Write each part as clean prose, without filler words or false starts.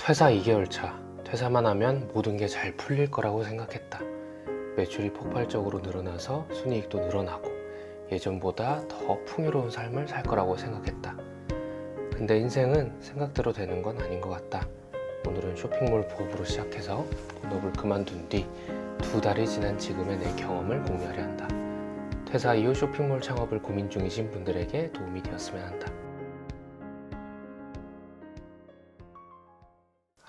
퇴사 2개월 차. 퇴사만 하면 모든 게 잘 풀릴 거라고 생각했다. 매출이 폭발적으로 늘어나서 순이익도 늘어나고 예전보다 더 풍요로운 삶을 살 거라고 생각했다. 근데 인생은 생각대로 되는 건 아닌 것 같다. 오늘은 쇼핑몰 부업으로 시작해서 본업을 그만둔 뒤 2달이 지난 지금의 내 경험을 공유하려 한다. 퇴사 이후 쇼핑몰 창업을 고민 중이신 분들에게 도움이 되었으면 한다.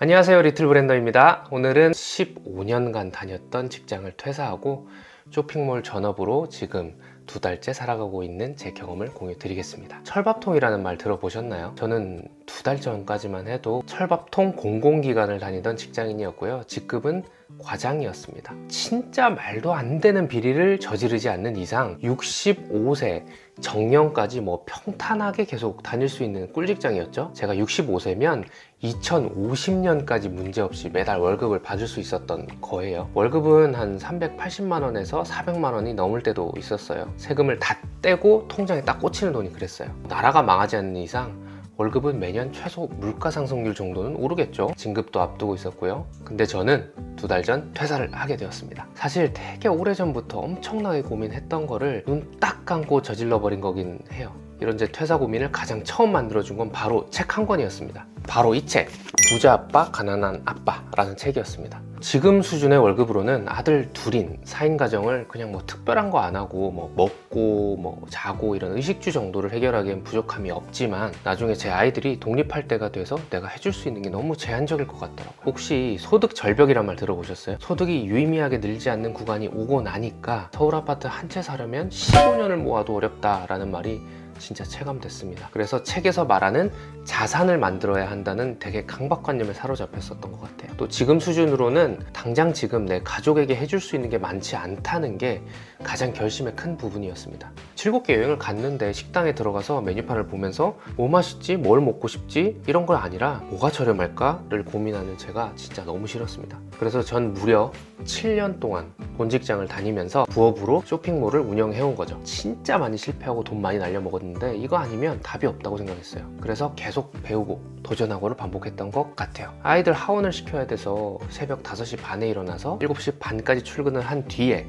안녕하세요, 리틀브랜더입니다. 오늘은 15년간 다녔던 직장을 퇴사하고 쇼핑몰 전업으로 지금 2달째 살아가고 있는 제 경험을 공유 드리겠습니다. 철밥통이라는 말 들어보셨나요? 저는 2달 전까지만 해도 철밥통 공공기관을 다니던 직장인이었고요. 직급은 과장이었습니다. 진짜 말도 안 되는 비리를 저지르지 않는 이상 65세 정년까지 평탄하게 계속 다닐 수 있는 꿀직장이었죠. 제가 65세면 2050년까지 문제없이 매달 월급을 받을 수 있었던 거예요. 월급은 한 380만 원에서 400만 원이 넘을 때도 있었어요. 세금을 다 떼고 통장에 딱 꽂히는 돈이 그랬어요. 나라가 망하지 않는 이상 월급은 매년 최소 물가 상승률 정도는 오르겠죠. 진급도 앞두고 있었고요. 근데 저는 2달 전 퇴사를 하게 되었습니다. 사실 되게 오래전부터 엄청나게 고민했던 거를 눈 딱 감고 저질러 버린 거긴 해요. 이런 제 퇴사 고민을 가장 처음 만들어준 건 바로 책 한 권이었습니다. 바로 이 책, 부자 아빠 가난한 아빠라는 책이었습니다. 지금 수준의 월급으로는 아들 둘인 4인 가정을 그냥 특별한 거 안 하고 먹고 자고 이런 의식주 정도를 해결하기엔 부족함이 없지만 나중에 제 아이들이 독립할 때가 돼서 내가 해줄 수 있는 게 너무 제한적일 것 같더라고요. 혹시 소득 절벽이란 말 들어보셨어요? 소득이 유의미하게 늘지 않는 구간이 오고 나니까 서울 아파트 한 채 사려면 15년을 모아도 어렵다라는 말이 진짜 체감됐습니다. 그래서 책에서 말하는 자산을 만들어야 한다는 되게 강박관념에 사로잡혔었던 것 같아요. 또 지금 수준으로는 당장 지금 내 가족에게 해줄 수 있는 게 많지 않다는 게 가장 결심의 큰 부분이었습니다. 7국개 여행을 갔는데 식당에 들어가서 메뉴판을 보면서 뭐 맛있지? 뭘 먹고 싶지? 이런 걸 아니라 뭐가 저렴할까를 고민하는 제가 진짜 너무 싫었습니다. 그래서 전 무려 7년 동안 본 직장을 다니면서 부업으로 쇼핑몰을 운영해온 거죠. 진짜 많이 실패하고 돈 많이 날려먹었는데 이거 아니면 답이 없다고 생각했어요. 그래서 계속 배우고 도전하고를 반복했던 것 같아요. 아이들 하원을 시켜야 돼서 새벽 5시 반에 일어나서 7시 반까지 출근을 한 뒤에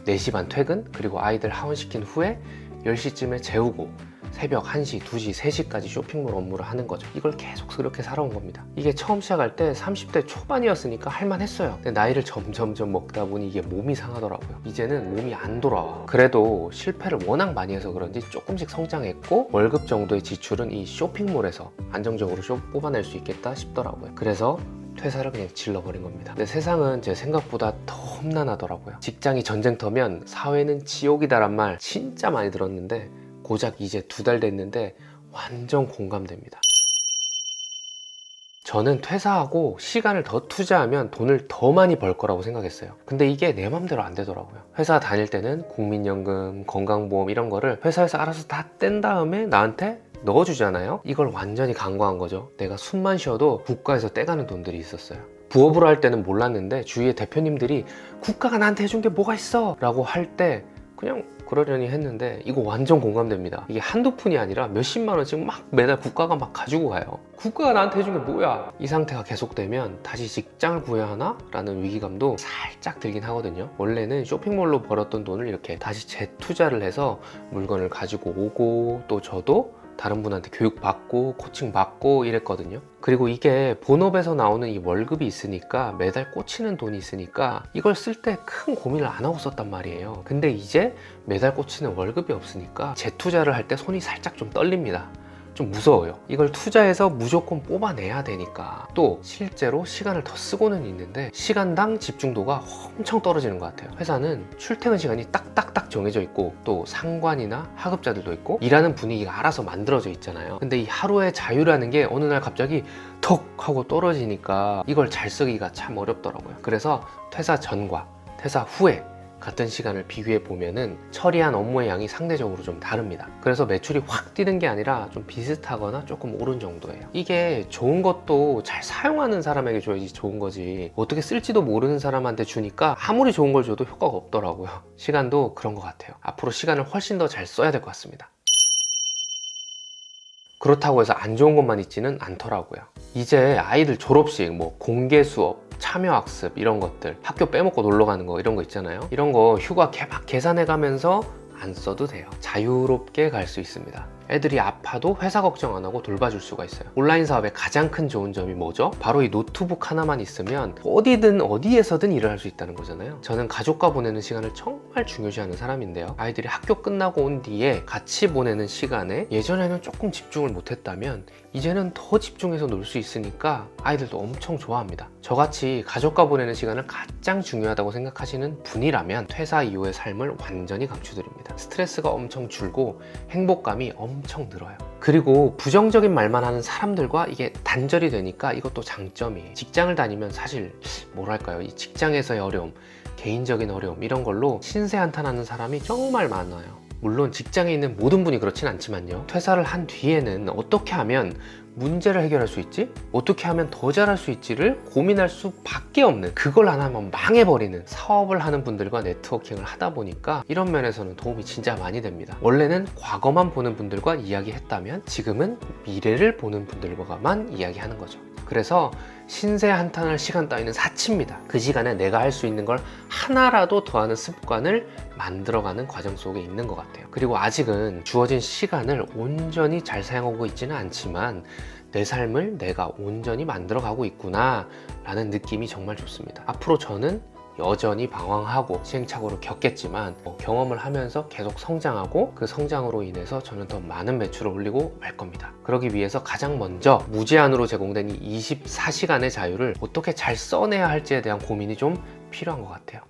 4시 반 퇴근, 그리고 아이들 하원시킨 후에 10시쯤에 재우고 새벽 1시, 2시, 3시까지 쇼핑몰 업무를 하는 거죠. 이걸 계속 그렇게 살아온 겁니다. 이게 처음 시작할 때 30대 초반이었으니까 할만했어요. 근데 나이를 점점 먹다 보니 이게 몸이 상하더라고요. 이제는 몸이 안 돌아와. 그래도 실패를 워낙 많이 해서 그런지 조금씩 성장했고 월급 정도의 지출은 이 쇼핑몰에서 안정적으로 뽑아낼 수 있겠다 싶더라고요. 그래서 퇴사를 그냥 질러버린 겁니다. 근데 세상은 제 생각보다 더 험난하더라고요. 직장이 전쟁터면 사회는 지옥이다란 말 진짜 많이 들었는데 고작 이제 2달 됐는데 완전 공감됩니다. 저는 퇴사하고 시간을 더 투자하면 돈을 더 많이 벌 거라고 생각했어요. 근데 이게 내 맘대로 안 되더라고요. 회사 다닐 때는 국민연금, 건강보험 이런 거를 회사에서 알아서 다 뗀 다음에 나한테 넣어주잖아요. 이걸 완전히 간과한 거죠. 내가 숨만 쉬어도 국가에서 떼가는 돈들이 있었어요. 부업으로 할 때는 몰랐는데 주위의 대표님들이 국가가 나한테 해준 게 뭐가 있어? 라고 할 때 그냥 그러려니 했는데 이거 완전 공감됩니다. 이게 한두 푼이 아니라 몇십만 원씩 매달 국가가 가지고 가요. 국가가 나한테 해준 게 뭐야? 이 상태가 계속되면 다시 직장을 구해야 하나? 라는 위기감도 살짝 들긴 하거든요. 원래는 쇼핑몰로 벌었던 돈을 이렇게 다시 재투자를 해서 물건을 가지고 오고 또 저도 다른 분한테 교육받고 코칭받고 이랬거든요. 그리고 이게 본업에서 나오는 이 월급이 있으니까 매달 꽂히는 돈이 있으니까 이걸 쓸 때 큰 고민을 안 하고 썼단 말이에요. 근데 이제 매달 꽂히는 월급이 없으니까 재투자를 할 때 손이 살짝 좀 떨립니다. 좀 무서워요. 이걸 투자해서 무조건 뽑아내야 되니까. 또 실제로 시간을 더 쓰고는 있는데 시간당 집중도가 엄청 떨어지는 것 같아요. 회사는 출퇴근 시간이 딱딱딱 정해져 있고 또 상관이나 하급자들도 있고 일하는 분위기가 알아서 만들어져 있잖아요. 근데 이 하루의 자유라는 게 어느 날 갑자기 턱 하고 떨어지니까 이걸 잘 쓰기가 참 어렵더라고요. 그래서 퇴사 전과 퇴사 후에 같은 시간을 비교해 보면은 처리한 업무의 양이 상대적으로 좀 다릅니다. 그래서 매출이 확 뛰는 게 아니라 좀 비슷하거나 조금 오른 정도예요. 이게 좋은 것도 잘 사용하는 사람에게 줘야지 좋은 거지 어떻게 쓸지도 모르는 사람한테 주니까 아무리 좋은 걸 줘도 효과가 없더라고요. 시간도 그런 것 같아요. 앞으로 시간을 훨씬 더 잘 써야 될 것 같습니다. 그렇다고 해서 안 좋은 것만 있지는 않더라고요. 이제 아이들 졸업식, 뭐 공개 수업, 참여학습 이런 것들, 학교 빼먹고 놀러 가는 거 이런 거 있잖아요. 이런 거 휴가 막 계산해 가면서 안 써도 돼요. 자유롭게 갈 수 있습니다. 애들이 아파도 회사 걱정 안 하고 돌봐줄 수가 있어요. 온라인 사업의 가장 큰 좋은 점이 뭐죠? 바로 이 노트북 하나만 있으면 어디든 어디에서든 일을 할 수 있다는 거잖아요. 저는 가족과 보내는 시간을 정말 중요시하는 사람인데요. 아이들이 학교 끝나고 온 뒤에 같이 보내는 시간에 예전에는 조금 집중을 못했다면 이제는 더 집중해서 놀 수 있으니까 아이들도 엄청 좋아합니다. 저같이 가족과 보내는 시간을 가장 중요하다고 생각하시는 분이라면 퇴사 이후의 삶을 완전히 강추드립니다. 스트레스가 엄청 줄고 행복감이 엄청 늘어요. 그리고 부정적인 말만 하는 사람들과 이게 단절이 되니까 이것도 장점이에요. 직장을 다니면 사실 뭐랄까요, 이 직장에서의 어려움, 개인적인 어려움 이런 걸로 신세한탄하는 사람이 정말 많아요. 물론 직장에 있는 모든 분이 그렇진 않지만요. 퇴사를 한 뒤에는 어떻게 하면 문제를 해결할 수 있지? 어떻게 하면 더 잘할 수 있지를 고민할 수밖에 없는, 그걸 안 하면 망해버리는 사업을 하는 분들과 네트워킹을 하다 보니까 이런 면에서는 도움이 진짜 많이 됩니다. 원래는 과거만 보는 분들과 이야기했다면 지금은 미래를 보는 분들과만 이야기하는 거죠. 그래서 신세 한탄할 시간 따위는 사치입니다. 그 시간에 내가 할 수 있는 걸 하나라도 더하는 습관을 만들어가는 과정 속에 있는 것 같아요. 그리고 아직은 주어진 시간을 온전히 잘 사용하고 있지는 않지만 내 삶을 내가 온전히 만들어가고 있구나 라는 느낌이 정말 좋습니다. 앞으로 저는 여전히 방황하고 시행착오를 겪겠지만 경험을 하면서 계속 성장하고 그 성장으로 인해서 저는 더 많은 매출을 올리고 말 겁니다. 그러기 위해서 가장 먼저 무제한으로 제공된 이 24시간의 자유를 어떻게 잘 써내야 할지에 대한 고민이 좀 필요한 것 같아요.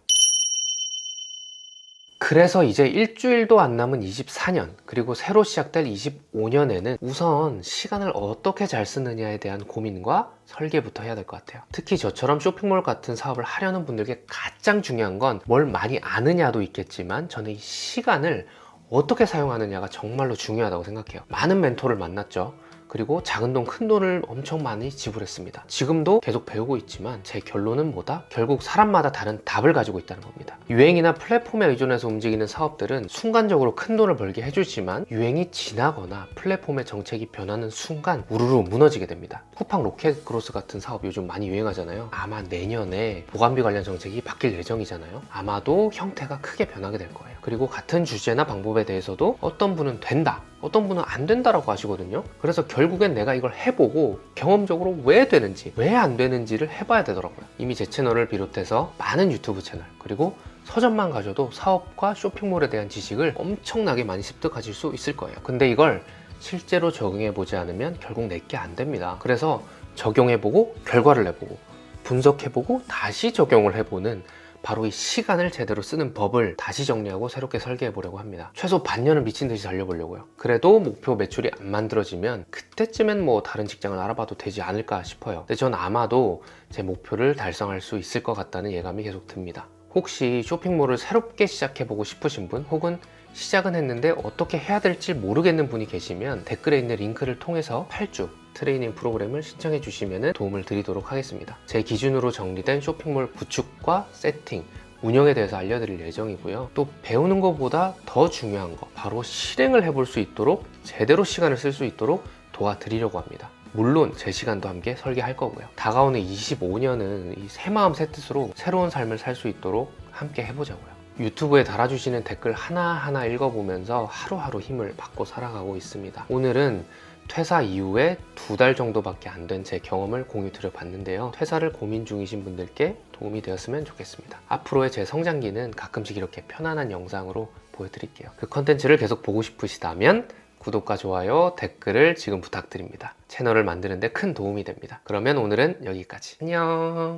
그래서 이제 일주일도 안 남은 24년, 그리고 새로 시작될 25년에는 우선 시간을 어떻게 잘 쓰느냐에 대한 고민과 설계부터 해야 될 것 같아요. 특히 저처럼 쇼핑몰 같은 사업을 하려는 분들께 가장 중요한 건 뭘 많이 아느냐도 있겠지만 저는 이 시간을 어떻게 사용하느냐가 정말로 중요하다고 생각해요. 많은 멘토를 만났죠. 그리고 작은 돈 큰 돈을 엄청 많이 지불했습니다. 지금도 계속 배우고 있지만 제 결론은 뭐다? 결국 사람마다 다른 답을 가지고 있다는 겁니다. 유행이나 플랫폼에 의존해서 움직이는 사업들은 순간적으로 큰 돈을 벌게 해주지만 유행이 지나거나 플랫폼의 정책이 변하는 순간 우르르 무너지게 됩니다. 쿠팡 로켓크로스 같은 사업 요즘 많이 유행하잖아요. 아마 내년에 보관비 관련 정책이 바뀔 예정이잖아요. 아마도 형태가 크게 변하게 될 거예요. 그리고 같은 주제나 방법에 대해서도 어떤 분은 된다, 어떤 분은 안 된다라고 하시거든요. 그래서 결국엔 내가 이걸 해보고 경험적으로 왜 되는지 왜 안 되는지를 해봐야 되더라고요. 이미 제 채널을 비롯해서 많은 유튜브 채널, 그리고 서점만 가셔도 사업과 쇼핑몰에 대한 지식을 엄청나게 많이 습득하실 수 있을 거예요. 근데 이걸 실제로 적용해보지 않으면 결국 내게 안 됩니다. 그래서 적용해보고 결과를 내보고 분석해보고 다시 적용을 해보는, 바로 이 시간을 제대로 쓰는 법을 다시 정리하고 새롭게 설계해 보려고 합니다. 최소 반년은 미친 듯이 달려보려고요. 그래도 목표 매출이 안 만들어지면 그때쯤엔 뭐 다른 직장을 알아봐도 되지 않을까 싶어요. 근데 전 아마도 제 목표를 달성할 수 있을 것 같다는 예감이 계속 듭니다. 혹시 쇼핑몰을 새롭게 시작해보고 싶으신 분, 혹은 시작은 했는데 어떻게 해야 될지 모르겠는 분이 계시면 댓글에 있는 링크를 통해서 8주 트레이닝 프로그램을 신청해 주시면 도움을 드리도록 하겠습니다. 제 기준으로 정리된 쇼핑몰 구축과 세팅, 운영에 대해서 알려드릴 예정이고요. 또 배우는 것보다 더 중요한 거, 바로 실행을 해볼 수 있도록 제대로 시간을 쓸 수 있도록 도와드리려고 합니다. 물론 제 시간도 함께 설계할 거고요. 다가오는 25년은 이 새마음 새뜻으로 새로운 삶을 살 수 있도록 함께 해보자고요. 유튜브에 달아주시는 댓글 하나하나 읽어보면서 하루하루 힘을 받고 살아가고 있습니다. 오늘은 퇴사 이후에 2달 정도밖에 안 된 제 경험을 공유 드려봤는데요. 퇴사를 고민 중이신 분들께 도움이 되었으면 좋겠습니다. 앞으로의 제 성장기는 가끔씩 이렇게 편안한 영상으로 보여드릴게요. 그 컨텐츠를 계속 보고 싶으시다면 구독과 좋아요, 댓글을 지금 부탁드립니다. 채널을 만드는 데 큰 도움이 됩니다. 그러면 오늘은 여기까지. 안녕.